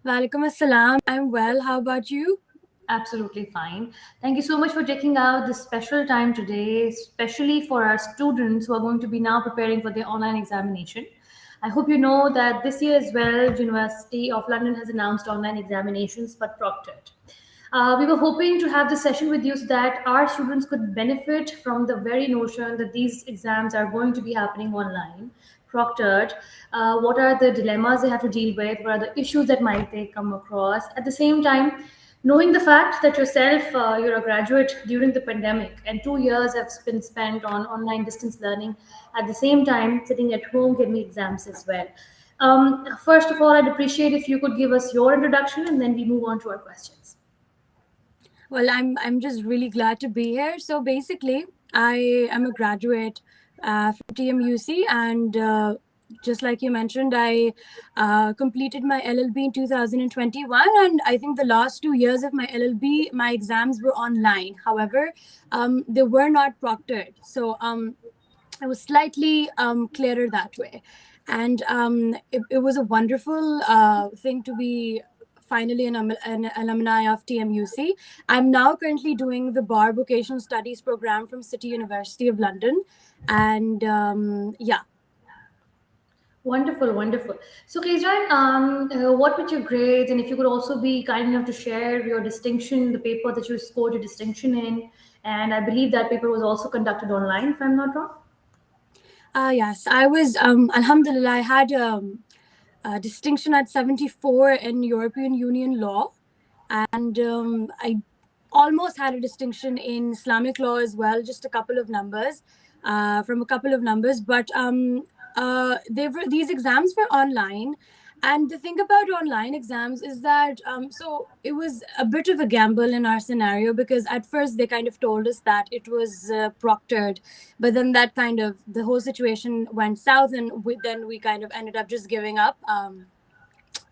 Walaikum assalam. I'm well. How about you? Absolutely fine. Thank you so much for taking out this special time today, especially for our students who are going to be now preparing for their online examination. I hope you know that this year as well, University of London has announced online examinations but proctored. We were hoping to have this session with you so that our students could benefit from the very notion that these exams are going to be happening online, proctored. What are the dilemmas they have to deal with? What are the issues that might they come across? At the same time, knowing the fact that yourself, you're a graduate during the pandemic, and 2 years have been spent on online distance learning, at the same time, sitting at home, giving exams as well. First of all, I'd appreciate if you could give us your introduction and then we move on to our questions. Well, I'm just really glad to be here. So basically, I am a graduate from TMUC, and just like you mentioned, I completed my LLB in 2021, and I think the last 2 years of my LLB, my exams were online. However, they were not proctored, so I was slightly clearer that way. And it was a wonderful thing to be finally an alumni of TMUC. I'm now currently doing the Bar Vocational Studies program from City University of London. And yeah. Wonderful, wonderful. So, Kejran, what were your grades? And if you could also be kind enough to share your distinction, the paper that you scored your distinction in. And I believe that paper was also conducted online, if I'm not wrong. Yes, I was, Alhamdulillah, I had a distinction at 74 in European Union law. And I almost had a distinction in Islamic law as well, just a couple of numbers, from a couple of numbers. But these exams were online. And the thing about online exams is that, so it was a bit of a gamble in our scenario because at first they kind of told us that it was proctored, but then that kind of the whole situation went south, and then we kind of ended up just giving up.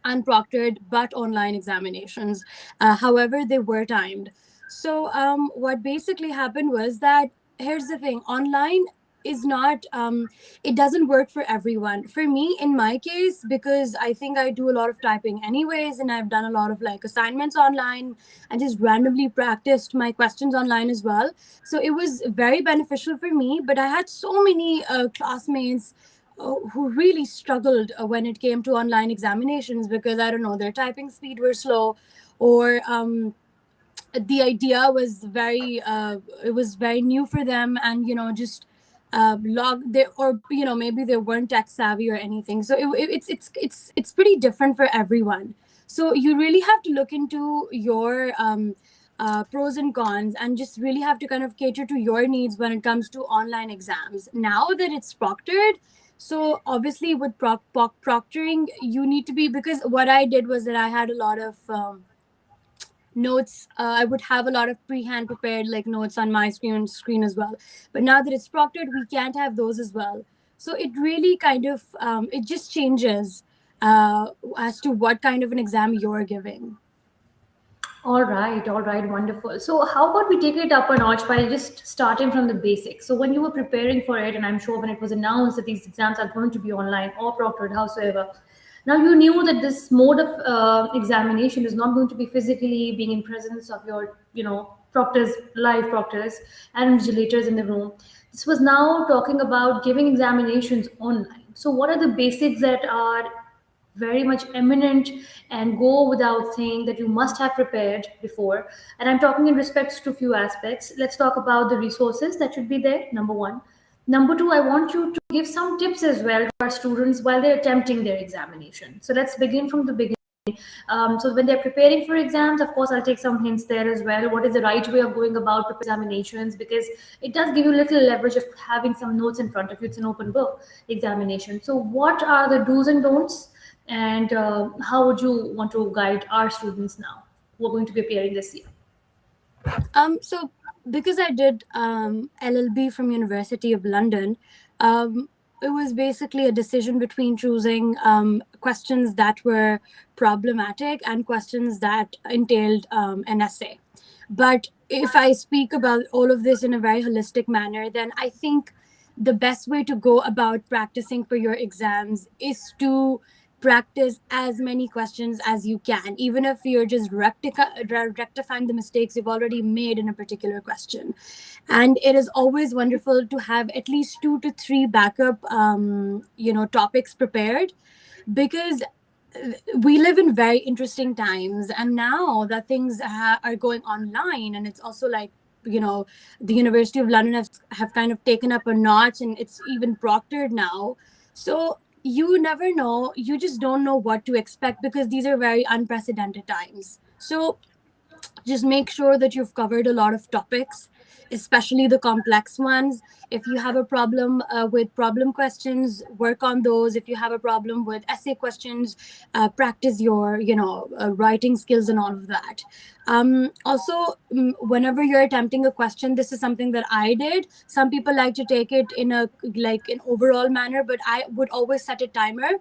Unproctored but online examinations. However, they were timed. So, what basically happened was that here's the thing: online is not it doesn't work for everyone. For me, in my case, because I think I do a lot of typing anyways, and I've done a lot of like assignments online and just randomly practiced my questions online as well. So it was very beneficial for me. But I had so many classmates who really struggled when it came to online examinations because I don't know, their typing speed were slow, or the idea was very it was very new for them, and just log they, or maybe they weren't tech savvy or anything. So it's pretty different for everyone. So you really have to look into your pros and cons, and just really have to kind of cater to your needs when it comes to online exams. Now that it's proctored, so obviously with proctoring, you need to be, because what I did was that I had a lot of notes. I would have a lot of pre-hand prepared like notes on my screen as well. But now that it's proctored, we can't have those as well. So it really kind of it just changes as to what kind of an exam you're giving. All right, wonderful. So, how about we take it up a notch by just starting from the basics? So, when you were preparing for it, and I'm sure when it was announced that these exams are going to be online or proctored, howsoever, now you knew that this mode of examination is not going to be physically being in presence of your, proctors, live proctors, and vigilators in the room. This was now talking about giving examinations online. So, what are the basics that are very much eminent and go without saying that you must have prepared before? And I'm talking in respects to few aspects. Let's talk about the resources that should be there, number one. Number two, I want you to give some tips as well to our students while they're attempting their examination. So let's begin from the beginning. So when they're preparing for exams, of course, I'll take some hints there as well. What is the right way of going about examinations? Because it does give you little leverage of having some notes in front of you. It's an open book examination. So what are the do's and don'ts? And how would you want to guide our students now who are going to be appearing this year? So because I did LLB from University of London, it was basically a decision between choosing questions that were problematic and questions that entailed an essay. But if I speak about all of this in a very holistic manner, then I think the best way to go about practicing for your exams is to practice as many questions as you can, even if you're just rectifying the mistakes you've already made in a particular question. And it is always wonderful to have at least 2 to 3 backup topics prepared, because we live in very interesting times, and now that things are going online, and it's also like, you know the University of London have kind of taken up a notch, and it's even proctored now. So you never know, you just don't know what to expect, because these are very unprecedented times. So just make sure that you've covered a lot of topics, especially the complex ones. If you have a problem with problem questions, work on those. If you have a problem with essay questions, practice your writing skills and all of that. Also, whenever you're attempting a question, this is something that I did. Some people like to take it in a like an overall manner, but I would always set a timer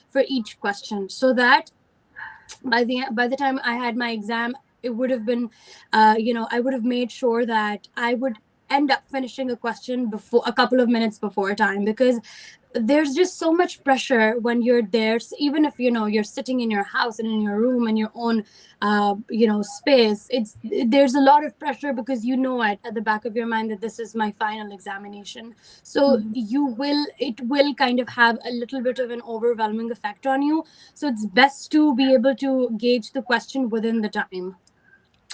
for each question, so that by the time I had my exam, it would have been, I would have made sure that I would end up finishing a question before a couple of minutes before time, because there's just so much pressure when you're there. So even if you're sitting in your house and in your room in your own space, there's a lot of pressure, because at the back of your mind that this is my final examination. So it will kind of have a little bit of an overwhelming effect on you. So it's best to be able to gauge the question within the time.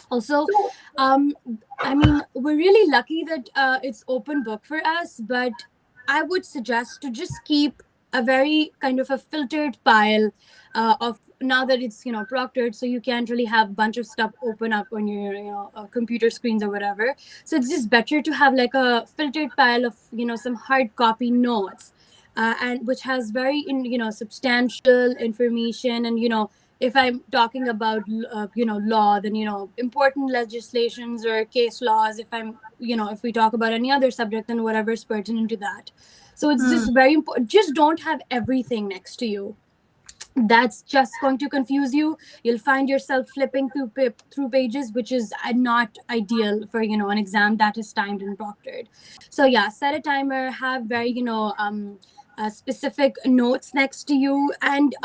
Also, So, um I mean, we're really lucky that it's open book for us, but I would suggest to just keep a very kind of a filtered pile of, now that it's proctored, so you can't really have a bunch of stuff open up on your computer screens or whatever. So it's just better to have like a filtered pile of some hard copy notes, and which has very substantial information. And if I'm talking about law, then important legislations or case laws. If I'm if we talk about any other subject, then whatever is pertinent to that. So it's just very important. Just don't have everything next to you. That's just going to confuse you. You'll find yourself flipping through pages, which is not ideal for an exam that is timed and proctored. So yeah, set a timer, have very specific notes next to you, and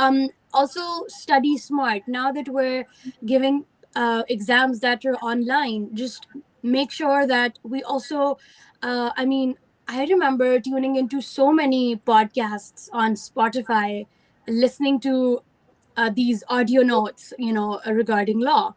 also study smart. Now that we're giving exams that are online, just make sure that we also I mean, I remember tuning into so many podcasts on Spotify, listening to these audio notes, regarding law.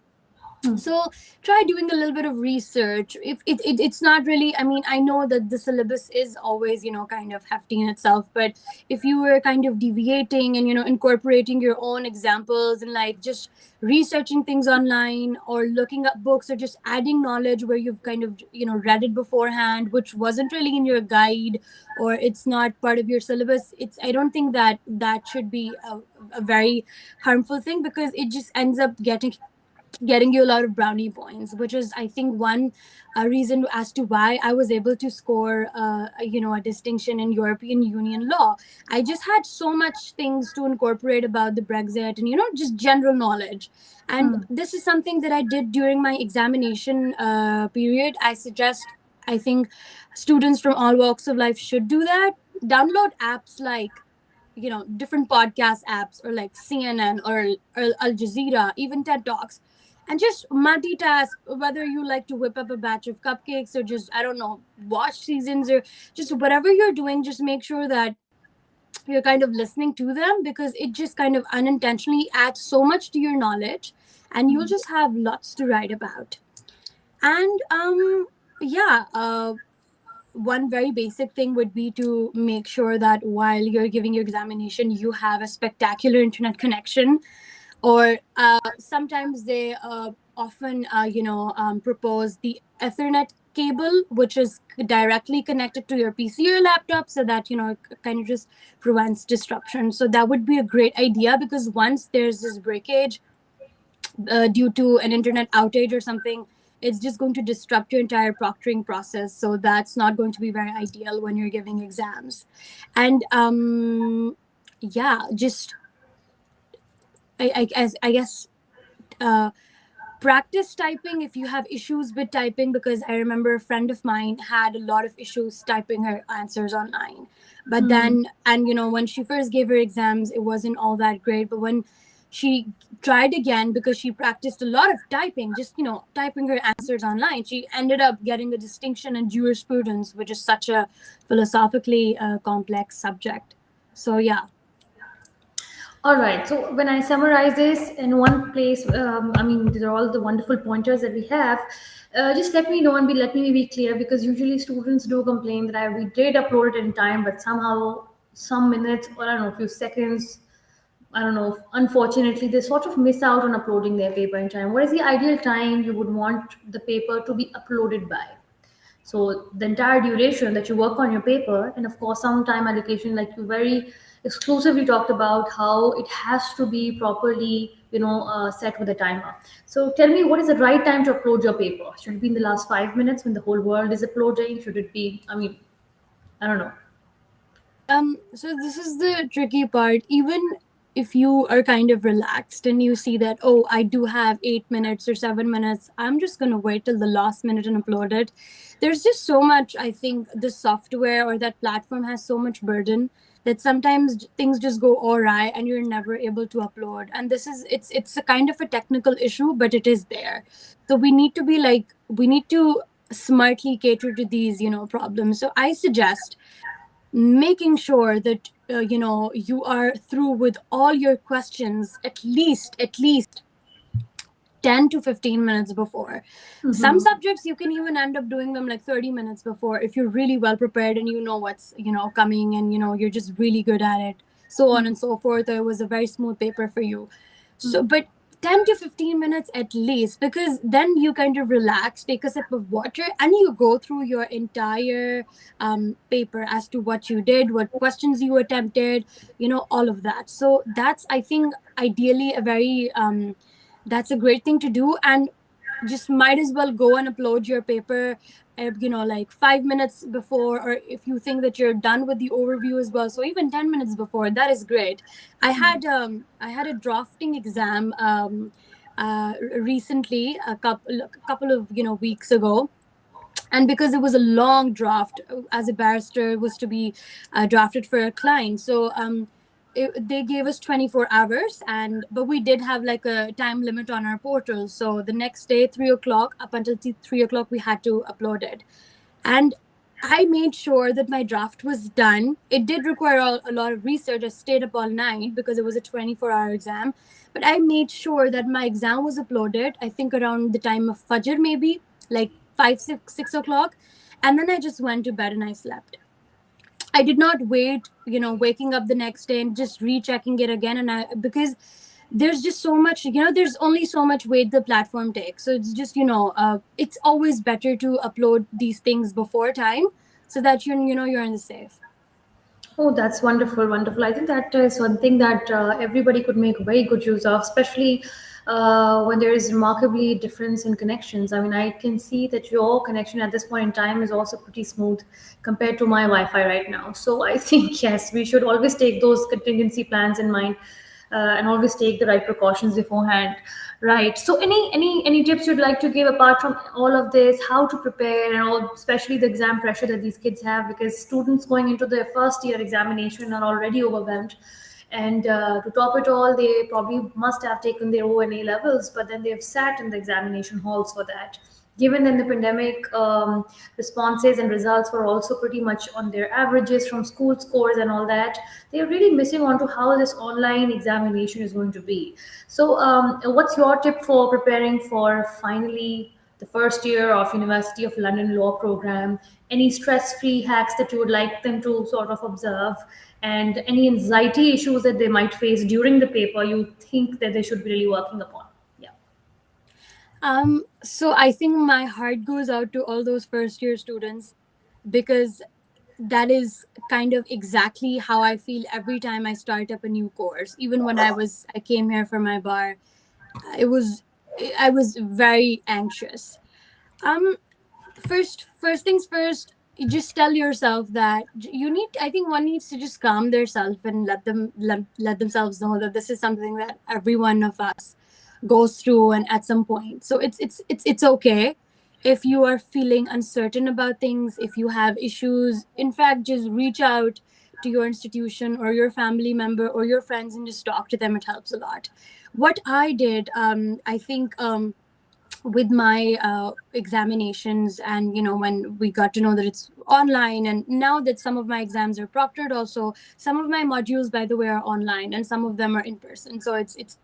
So try doing a little bit of research. If it's not really, I mean, I know that the syllabus is always kind of hefty in itself, but if you were kind of deviating and incorporating your own examples, and like just researching things online, or looking up books, or just adding knowledge where you've kind of read it beforehand, which wasn't really in your guide, or it's not part of your syllabus, it's I don't think that that should be a very harmful thing, because it just ends up getting you a lot of brownie points, which is, I think, one reason as to why I was able to score a distinction in European Union law. I just had so much things to incorporate about the Brexit, and just general knowledge. And this is something that I did during my examination period. I think students from all walks of life should do that. Download apps like different podcast apps, or like CNN, or Al Jazeera, even TED Talks, and just multitask. Whether you like to whip up a batch of cupcakes, or just, I don't know, watch seasons, or just whatever you're doing, just make sure that you're kind of listening to them, because it just kind of unintentionally adds so much to your knowledge, and you'll just have lots to write about. And yeah, one very basic thing would be to make sure that while you're giving your examination, you have a spectacular internet connection. Or sometimes they often propose the Ethernet cable, which is directly connected to your PC or laptop, so that it kind of just prevents disruption. So that would be a great idea, because once there's this breakage due to an internet outage or something, it's just going to disrupt your entire proctoring process. So that's not going to be very ideal when you're giving exams. And yeah, just I guess uh, practice typing if you have issues with typing, because I remember a friend of mine had a lot of issues typing her answers online. But Hmm. then, and when she first gave her exams, it wasn't all that great. But when she tried again, because she practiced a lot of typing, just typing her answers online, she ended up getting a distinction in jurisprudence, which is such a philosophically complex subject. So yeah. All right. So when I summarize this in one place, I mean, these are all the wonderful pointers that we have. Just let me know and let me be clear, because usually students do complain that we did upload it in time, but somehow some minutes or I don't know, a few seconds, I don't know, unfortunately, they sort of miss out on uploading their paper in time. What is the ideal time you would want the paper to be uploaded by? So the entire duration that you work on your paper, and of course some time allocation, like you very exclusively talked about how it has to be properly, set with a timer. So tell me, what is the right time to upload your paper? Should it be in the last 5 minutes when the whole world is uploading? Should it be? I mean, I don't know. So this is the tricky part. Even if you are kind of relaxed and you see that, oh, I do have 8 minutes or 7 minutes, I'm just gonna wait till the last minute and upload it. There's just so much, I think the software or that platform has so much burden that sometimes things just go awry and you're never able to upload. And this is it's a kind of a technical issue, but it is there. So we need to smartly cater to these, problems. So I suggest making sure that you are through with all your questions at least 10 to 15 minutes before. Some Mm-hmm. subjects you can even end up doing them like 30 minutes before if you're really well prepared and you know what's coming, and you're just really good at it, so on and so forth, or it was a very smooth paper for you. So but 10 to 15 minutes at least, because then you kind of relax, take a sip of water, and you go through your entire paper as to what you did, what questions you attempted, all of that. So that's, I think, ideally a very that's a great thing to do. And just might as well go and upload your paper like 5 minutes before, or if you think that you're done with the overview as well, so even 10 minutes before, that is great. I had a drafting exam recently, a couple of weeks ago. And because it was a long draft, as a barrister, it was to be drafted for a client. So they gave us 24 hours, and but we did have like a time limit on our portal. So the next day, 3 o'clock, up until 3 o'clock, we had to upload it. And I made sure that my draft was done. It did require a lot of research. I stayed up all night because it was a 24-hour exam. But I made sure that my exam was uploaded, I think around the time of Fajr, maybe like 5, 6 o'clock. And then I just went to bed and I slept. I did not wait, waking up the next day and just rechecking it again. And because there's just so much, there's only so much weight the platform takes. So it's just, it's always better to upload these things before time, so that you're in the safe. Oh, that's wonderful, wonderful. I think that is one thing that everybody could make very good use of, especially when there is remarkably difference in connections. I mean, I can see that your connection at this point in time is also pretty smooth compared to my Wi-Fi right now. So I think yes, we should always take those contingency plans in mind, and always take the right precautions beforehand. Right. So any tips you'd like to give apart from all of this, how to prepare and all, especially the exam pressure that these kids have, because students going into their first year examination are already overwhelmed. And to top it all, they probably must have taken their O&A levels, but then they've sat in the examination halls for that. Given that the pandemic, responses and results were also pretty much on their averages from school scores and all that, they're really missing on to how this online examination is going to be. So what's your tip for preparing for finally the first year of University of London law program? Any stress-free hacks that you would like them to sort of observe, and any anxiety issues that they might face during the paper you think that they should be really working upon? Yeah. So I think my heart goes out to all those first year students, because that is kind of exactly how I feel every time I start up a new course. Even when I came here for my bar, it was I was very anxious. Um, first things first, you just tell yourself that you need. I think one needs to just calm themselves and let themselves know that this is something that every one of us goes through and at some point. So it's okay if you are feeling uncertain about things, if you have issues. In fact, just reach out to your institution or your family member or your friends and just talk to them. It helps a lot. What I did, I think, with my examinations, and when we got to know that it's online, and now that some of my exams are proctored also, some of my modules, by the way, are online and some of them are in person. So it's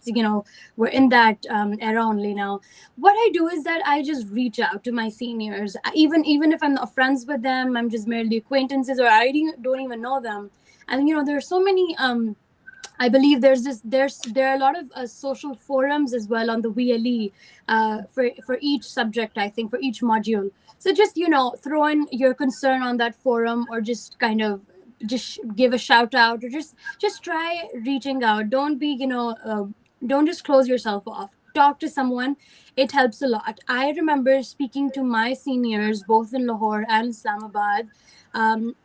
we're in that era only now. What I do is that I just reach out to my seniors, even if I'm not friends with them, I'm just merely acquaintances, or don't even know them. And there are so many I believe there are a lot of social forums as well on the VLE, for each subject. I think for each module. So just throw in your concern on that forum, or just kind of just give a shout out, or just try reaching out. Don't be don't just close yourself off. Talk to someone. It helps a lot. I remember speaking to my seniors both in Lahore and Islamabad.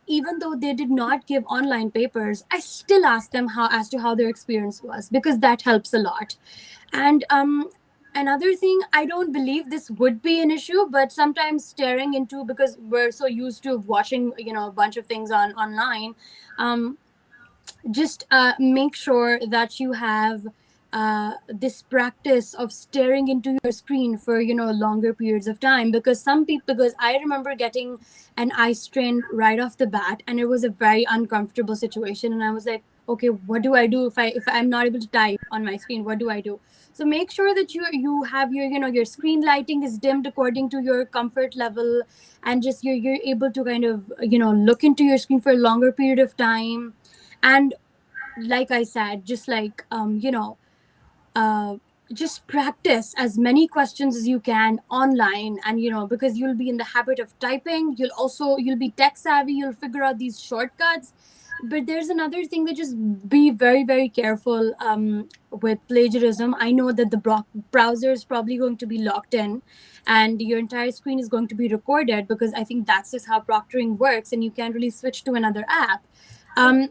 Even though they did not give online papers, I still asked them how as to how their experience was, because that helps a lot. And another thing, I don't believe this would be an issue, but sometimes staring into, because we're so used to watching a bunch of things on online. um, just make sure that you have this practice of staring into your screen for longer periods of time, because some people, because I remember getting an eye strain right off the bat, and it was a very uncomfortable situation, and I was like, okay, what do I do if I'm not able to type on my screen? What do I do? So make sure that you have your screen lighting is dimmed according to your comfort level, and just you're able to kind of look into your screen for a longer period of time. And like I said, just like uh, just practice as many questions as you can online, and because you'll be in the habit of typing, you'll be tech savvy, you'll figure out these shortcuts. But there's another thing, that just be very, very careful with plagiarism. I know that the browser is probably going to be locked in, and your entire screen is going to be recorded, because I think that's just how proctoring works, and you can't really switch to another app. um,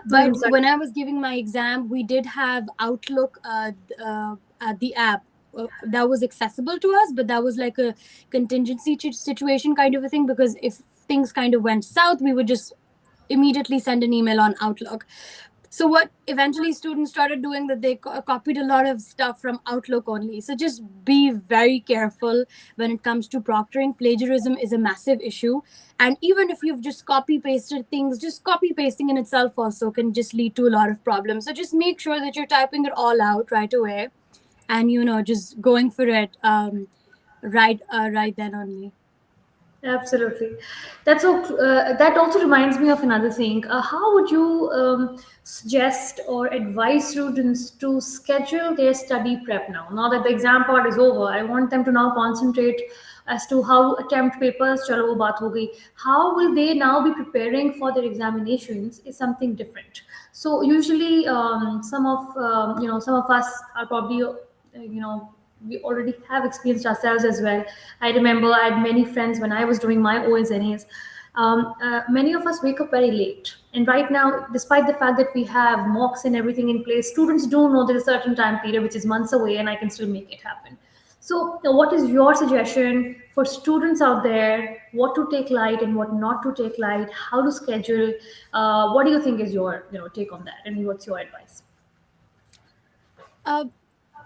but when Exactly. I was giving my exam, we did have Outlook, the app, that was accessible to us, but that was like a contingency situation kind of a thing, because if things kind of went south, we would just immediately send an email on Outlook. So what eventually students started doing, that they copied a lot of stuff from Outlook only. So just be very careful when it comes to proctoring. Plagiarism is a massive issue, and even if you've just copy pasted things, just copy pasting in itself also can just lead to a lot of problems. So just make sure that you're typing it all out right away, and just going for it, right then only. Absolutely. That also reminds me of another thing. How would you suggest or advise students to schedule their study prep now? Now that the exam part is over, I want them to now concentrate as to how attempt papers, chalo wo baat ho gayi. How will they now be preparing for their examinations is something different. So usually, some of us are probably, we already have experienced ourselves as well. I remember I had many friends when I was doing my OSNAs. Many of us wake up very late. And right now, despite the fact that we have mocks and everything in place, students do know there's a certain time period which is months away and I can still make it happen. So, what is your suggestion for students out there? What to take light and what not to take light? How to schedule? What do you think is your take on that? And what's your advice? uh,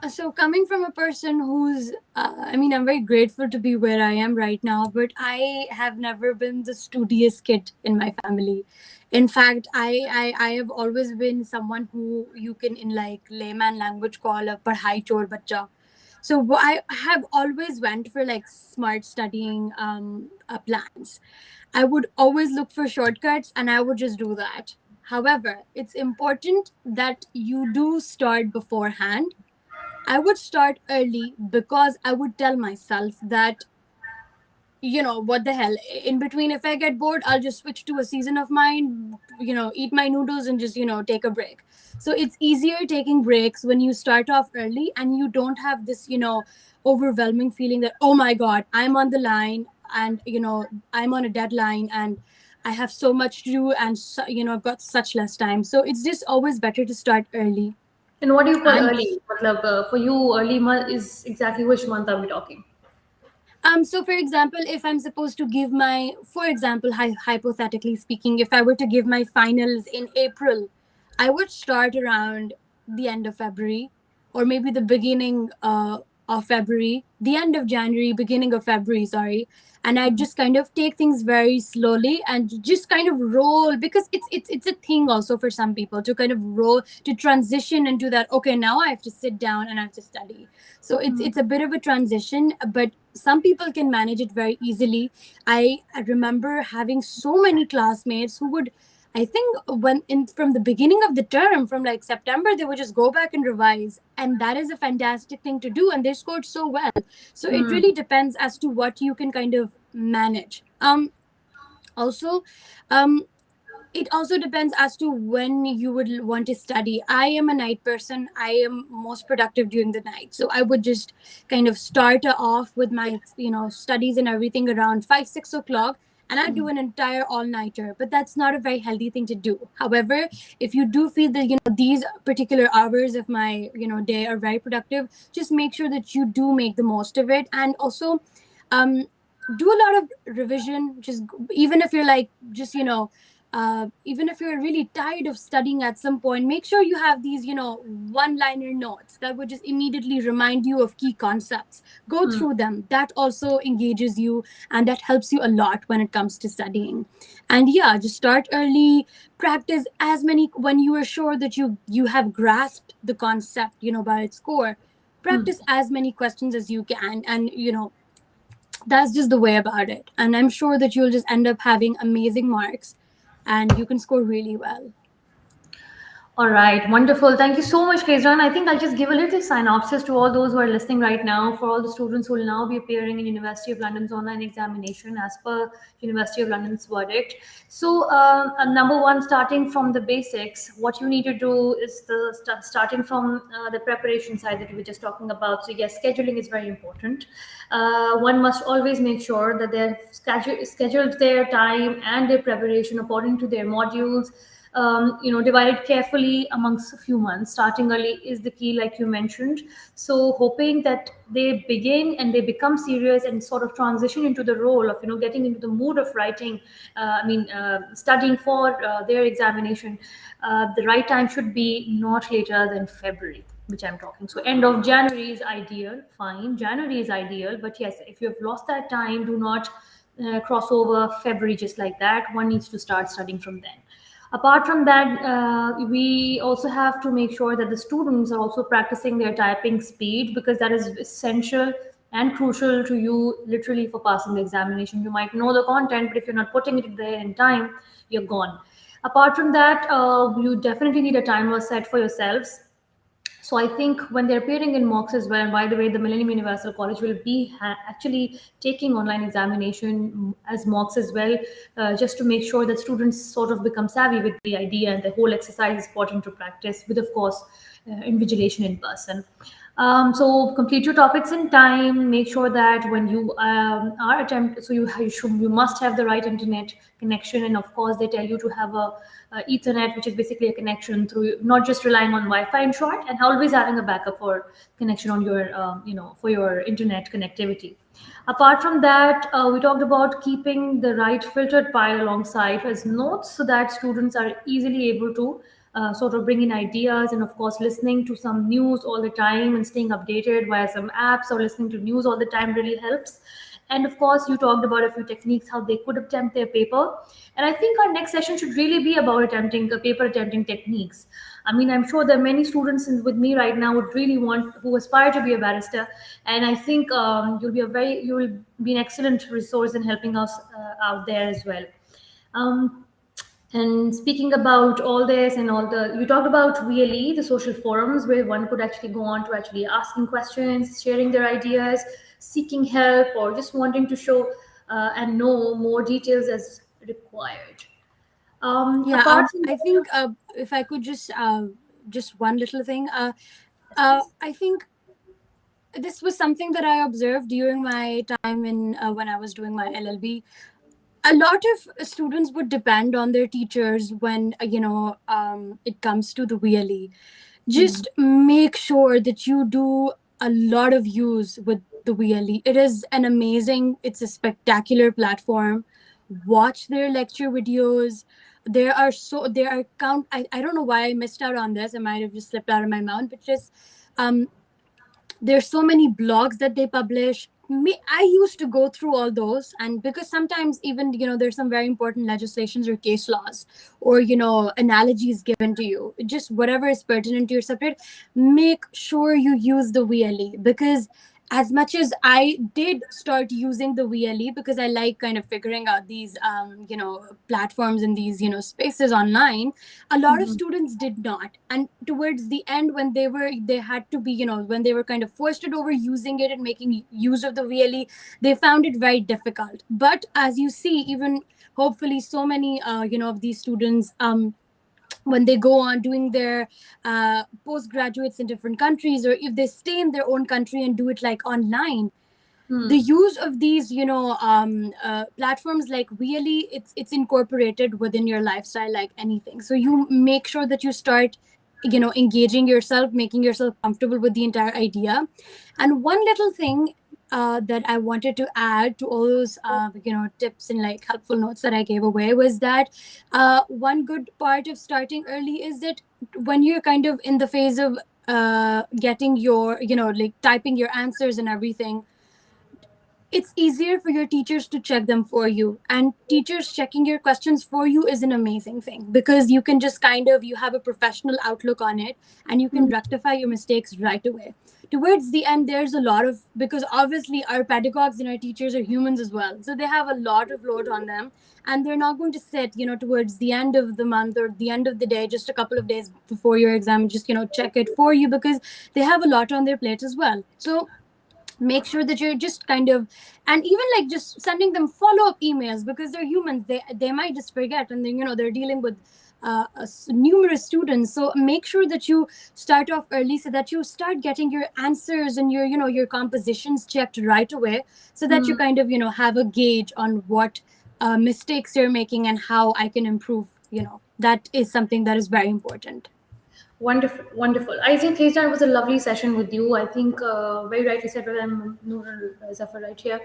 so coming from a person who's I mean, I'm very grateful to be where I am right now, but I have never been the studious kid in my family. In fact, I have always been someone who you can, in like layman language, call a padhai chor bacha. So I have always went for like smart studying plans. I would always look for shortcuts, and I would just do that. However, it's important that you do start beforehand. I would start early, because I would tell myself that, what the hell, in between, if I get bored, I'll just switch to a season of mine, eat my noodles and just, take a break. So it's easier taking breaks when you start off early, and you don't have this, overwhelming feeling that, oh my God, I'm on the line, and, I'm on a deadline, and I have so much to do, and, I've got such less time. So it's just always better to start early. And what do you call And early? Matlab, for you, early month is exactly which month are we talking? so for example, if I'm supposed to give my, for example, hypothetically speaking, if I were to give my finals in April, I would start around the end of February, or maybe the beginning of February, the end of January, beginning of February, sorry. And I just kind of take things very slowly and just kind of roll, because it's a thing also for some people to kind of roll, to transition into that. Okay, now I have to sit down and I have to study. So it's a bit of a transition, but some people can manage it very easily. I remember having so many classmates who would, I think, when in from the beginning of the term, from like September, they would just go back and revise, and that is a fantastic thing to do, and they scored so well. So it Hmm. really depends as to what you can kind of manage. Also, um it also depends as to when you would want to study. I am a night person. I am most productive during the night, so I would just kind of start off with my studies and everything around 5 6 o'clock, and I do an entire all-nighter. But that's not a very healthy thing to do. However, if you do feel that these particular hours of my day are very productive, just make sure that you do make the most of it. And also, um do a lot of revision. Just even if you're like, just even if you're really tired of studying at some point, make sure you have these one liner notes that would just immediately remind you of key concepts. Go Hmm. through them. That also engages you, and that helps you a lot when it comes to studying. And yeah, just start early. Practice as many, when you are sure that you have grasped the concept by its core. Hmm. Practice as many questions as you can, and that's just the way about it. And I'm sure that you'll just end up having amazing marks, and you can score really well. All right, wonderful. Thank you so much, Kezran. I think I'll just give a little synopsis to all those who are listening right now, for all the students who will now be appearing in University of London's online examination as per University of London's verdict. So, number one, starting from the basics, what you need to do is starting from the preparation side that we were just talking about. So, yes, scheduling is very important. One must always make sure that they've scheduled their time and their preparation according to their modules, divided carefully amongst a few months. Starting early is the key, like you mentioned. So, hoping that they begin and they become serious and sort of transition into the role of, getting into the mood of writing, studying for their examination. The right time should be not later than February, which I'm talking. So, end of January is ideal, fine. January is ideal, but yes, if you have lost that time, do not cross over February just like that. One needs to start studying from then. Apart from that, we also have to make sure that the students are also practicing their typing speed, because that is essential and crucial to you literally for passing the examination. You might know the content, but if you're not putting it there in time, you're gone. Apart from that, you definitely need a timer set for yourselves. So I think when they're appearing in mocks as well, and by the way, the Millennium Universal College will be actually taking online examination as mocks as well, just to make sure that students sort of become savvy with the idea, and the whole exercise is important to practice with, of course, invigilation in person. So complete your topics in time. Make sure that when you are attempt, so you must have the right internet connection, and of course they tell you to have a Ethernet, which is basically a connection through, not just relying on Wi-Fi in short, and always having a backup for connection on your for your internet connectivity. Apart from that, we talked about keeping the right filtered file alongside as notes, so that students are easily able to sort of bring in ideas, and of course listening to some news all the time and staying updated via some apps or listening to news all the time really helps. And of course, you talked about a few techniques how they could attempt their paper. And I think our next session should really be about attempting paper attempting techniques. I mean, I'm sure there are many students with me right now would really want, who aspire to be a barrister, and I think you will be an excellent resource in helping us out there as well. Um, and speaking about all this and all the, you talked about VLE, the social forums where one could actually go on to actually asking questions, sharing their ideas, seeking help, or just wanting to show and know more details as required. Yeah, Apart from I that, think if I could just one little thing. I think this was something that I observed during my time in when I was doing my LLB. A lot of students would depend on their teachers when it comes to the VLE. Mhm. Just make sure that you do a lot of use with the VLE. It is an amazing, it's a spectacular platform. Watch their lecture videos. There are I don't know why I missed out on this. It might have just slipped out of my mouth, but just um there's so many blogs that they publish. I used to go through all those, and because sometimes even there's some very important legislations or case laws or analogies given to you, just whatever is pertinent to your subject. Make sure you use the VLE, because as much as I did start using the VLE because I like kind of figuring out these platforms and these spaces online, a lot of Mhm. students did not. And towards the end, when they had to be when they were kind of forced over using it and making use of the VLE, they found it very difficult. But as you see, even hopefully so many of these students, when they go on doing their postgraduates in different countries, or if they stay in their own country and do it like online, the Hmm. use of these platforms like really it's incorporated within your lifestyle like anything. So you make sure that you start engaging yourself, making yourself comfortable with the entire idea. And one little thing that I wanted to add to all those tips and like helpful notes that I gave away was that one good part of starting early is that when you're kind of in the phase of getting your like typing your answers and everything, it's easier for your teachers to check them for you, and teachers checking your questions for you is an amazing thing, because you can just kind of you have a professional outlook on it, and you can Hmm. rectify your mistakes right away. Towards the end, there's a lot of, because obviously our pedagogues and our teachers are humans as well, so they have a lot of load on them, and they're not going to sit towards the end of the month or the end of the day, just a couple of days before your exam, just check it for you, because they have a lot on their plate as well. So make sure that you're just kind of, and even like just sending them follow-up emails, because they're humans, they might just forget, and then they're dealing with numerous students. So make sure that you start off early, so that you start getting your answers and your your compositions checked right away, so that you Hmm. kind of have a gauge on what mistakes you're making and how I can improve. That is something that is very important. Wonderful, wonderful. I think Teja, it was a lovely session with you. I think very rightly said, well, I'm Noor Zafar right here.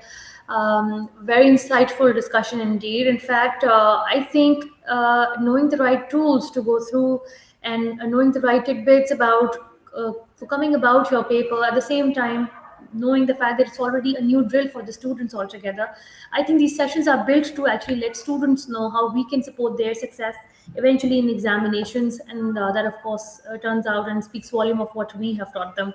Very insightful discussion indeed. In fact, I think knowing the right tools to go through and knowing the right tidbits about for coming about your paper, at the same time knowing the fact that it's already a new drill for the students altogether. I think these sessions are built to actually let students know how we can support their success eventually in examinations, and that of course turns out and speaks volume of what we have taught them.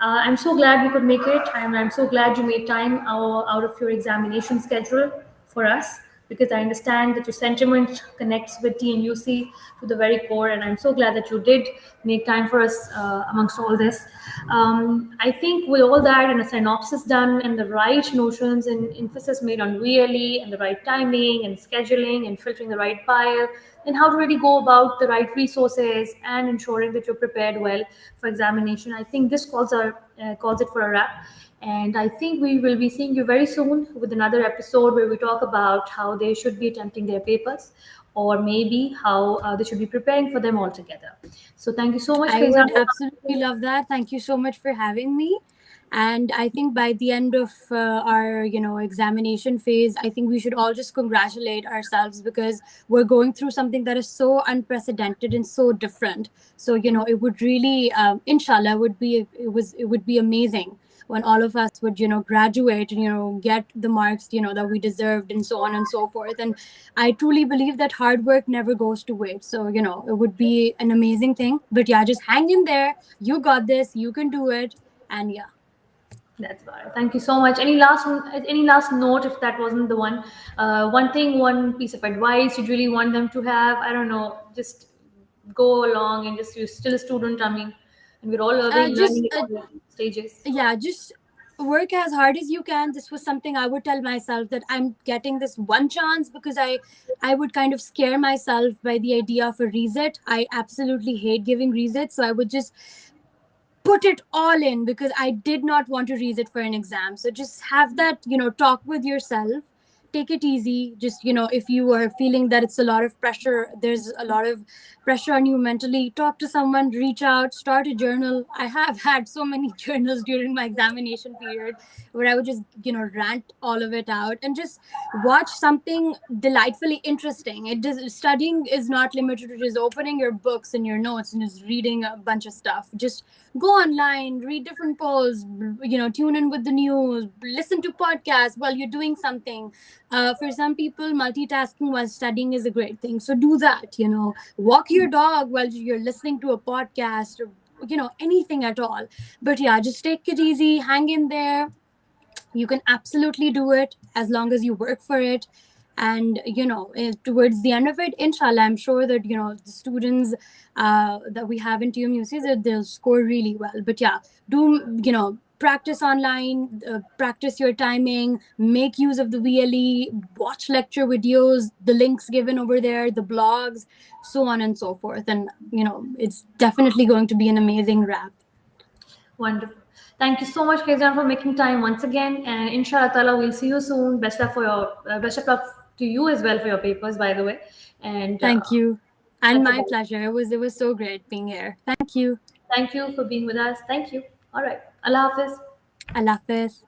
I'm so glad we could make it, and I'm so glad you made time out of your examination schedule for us, because I understand that your sentiment connects with TMUC to the very core, and I'm so glad that you did make time for us amongst all this. I think with all that and a synopsis done and the right notions and emphasis made on really and the right timing and scheduling and filtering the right file, and how to really go about the right resources and ensuring that you're prepared well for examination, I think this calls it for a wrap. And I think we will be seeing you very soon with another episode where we talk about how they should be attempting their papers, or maybe how they should be preparing for them altogether. So thank you so much, I Faiza. would absolutely love that. Thank you so much for having me. And I think by the end of our, examination phase, I think we should all just congratulate ourselves, because we're going through something that is so unprecedented and so different. So, it would really, inshallah, it would be amazing when all of us would, graduate and, get the marks, that we deserved, and so on and so forth. And I truly believe that hard work never goes to waste. So, it would be an amazing thing. But yeah, just hang in there. You got this. You can do it. And yeah. That's about it. Thank you so much. Any last note, if that wasn't the one? One thing, one piece of advice you'd really want them to have. I don't know. Just go along and just you're still a student. I mean, and we're all learning Just at all stages. yeah, just work as hard as you can. This was something I would tell myself, that I'm getting this one chance, because I would kind of scare myself by the idea of a reset. I absolutely hate giving resets, so I would just put it all in, because I did not want to reset for an exam. So just have that, talk with yourself. take it easy. Just, if you are feeling that it's a lot of pressure, there's a lot of pressure on you mentally, talk to someone, reach out, start a journal. I have had so many journals during my examination period where I would just, rant all of it out, and just watch something delightfully interesting. Studying is not limited to just opening your books and your notes and just reading a bunch of stuff. Just go online, read different polls, tune in with the news, listen to podcasts while you're doing something. For some people, multitasking while studying is a great thing, so do that. Walk your dog while you're listening to a podcast, or anything at all. But yeah, just take it easy, hang in there. You can absolutely do it as long as you work for it. And towards the end of it, inshallah, I'm sure that the students that we have in TMUC, that they'll score really well. But yeah, do practice online, practice your timing, make use of the VLE, watch lecture videos, the links given over there, the blogs, so on and so forth. And it's definitely going to be an amazing wrap. Wonderful. Thank you so much, Faizan, for making time once again. And inshallah ta'ala, we'll see you soon. Best of luck to you as well for your papers, by the way. And Thank you. And that's my about it. pleasure. It was so great being here. Thank you. Thank you for being with us. Thank you. All right. Allah Hafiz. Allah Hafiz.